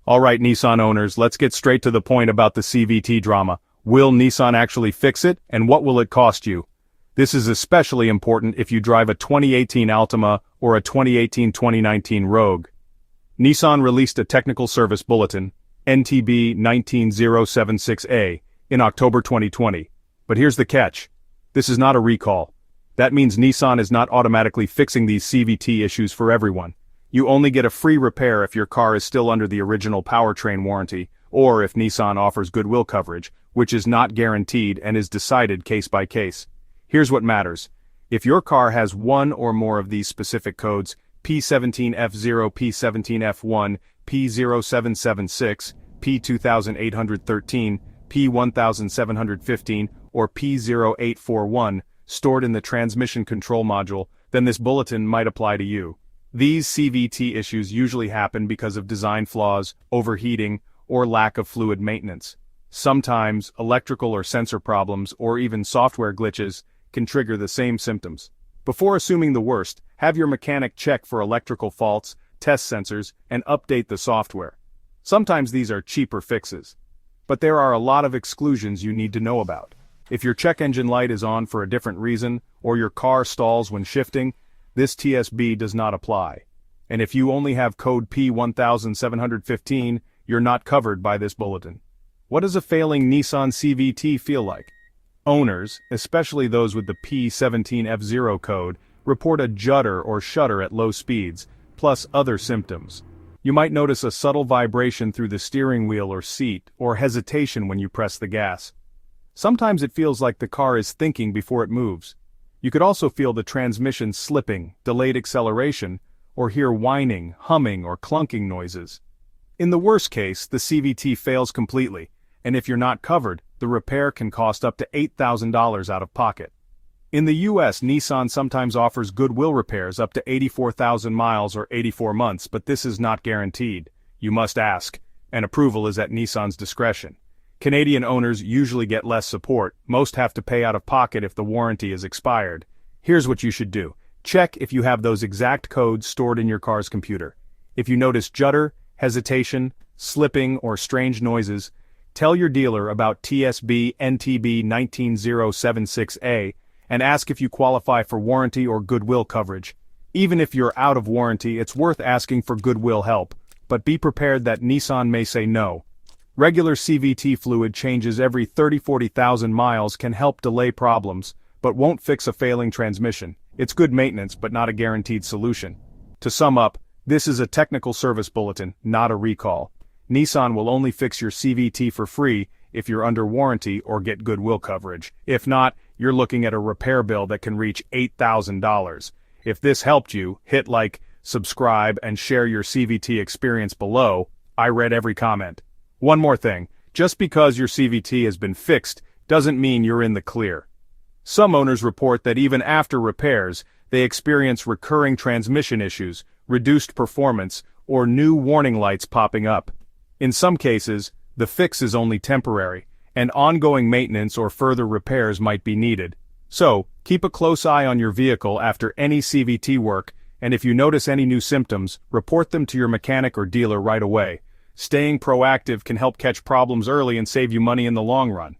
Alright Nissan owners, let's get straight to the point about the CVT drama. Will Nissan actually fix it, and what will it cost you? This is especially important if you drive a 2018 Altima or a 2018-2019 Rogue. Nissan released a technical service bulletin, NTB19-076A, in October 2020. But here's the catch. This is not a recall. That means Nissan is not automatically fixing these CVT issues for everyone. You only get a free repair if your car is still under the original powertrain warranty, or if Nissan offers Goodwill coverage, which is not guaranteed and is decided case by case. Here's what matters. If your car has one or more of these specific codes, P17F0, P17F1, P0776, P2813, P1715, or P0841, stored in the transmission control module, then this bulletin might apply to you. These CVT issues usually happen because of design flaws, overheating, or lack of fluid maintenance. Sometimes, electrical or sensor problems, or even software glitches, can trigger the same symptoms. Before assuming the worst, have your mechanic check for electrical faults, test sensors, and update the software. Sometimes these are cheaper fixes. But there are a lot of exclusions you need to know about. If your check engine light is on for a different reason, or your car stalls when shifting, this TSB does not apply. And if you only have code P1715, you're not covered by this bulletin. What does a failing Nissan CVT feel like? Owners, especially those with the P17F0 code, report a judder or shudder at low speeds, plus other symptoms. You might notice a subtle vibration through the steering wheel or seat, or hesitation when you press the gas. Sometimes it feels like the car is thinking before it moves. You could also feel the transmission slipping, delayed acceleration, or hear whining, humming, or clunking noises. In the worst case, the CVT fails completely, and if you're not covered, the repair can cost up to $8,000 out of pocket. In the US, Nissan sometimes offers Goodwill repairs up to 84,000 miles or 84 months, but this is not guaranteed. You must ask, and approval is at Nissan's discretion. Canadian owners usually get less support. Most have to pay out of pocket if the warranty is expired. Here's what you should do. Check if you have those exact codes stored in your car's computer. If you notice judder, hesitation, slipping, or strange noises, tell your dealer about TSB NTB19-076A and ask if you qualify for warranty or Goodwill coverage. Even if you're out of warranty, it's worth asking for Goodwill help, but be prepared that Nissan may say no. Regular CVT fluid changes every 30-40,000 miles can help delay problems, but won't fix a failing transmission. It's good maintenance but not a guaranteed solution. To sum up, this is a technical service bulletin, not a recall. Nissan will only fix your CVT for free if you're under warranty or get Goodwill coverage. If not, you're looking at a repair bill that can reach $8,000. If this helped you, hit like, subscribe, and share your CVT experience below. I read every comment. One more thing, just because your CVT has been fixed doesn't mean you're in the clear. Some owners report that even after repairs, they experience recurring transmission issues, reduced performance, or new warning lights popping up. In some cases, the fix is only temporary, and ongoing maintenance or further repairs might be needed. So, keep a close eye on your vehicle after any CVT work, and if you notice any new symptoms, report them to your mechanic or dealer right away. Staying proactive can help catch problems early and save you money in the long run.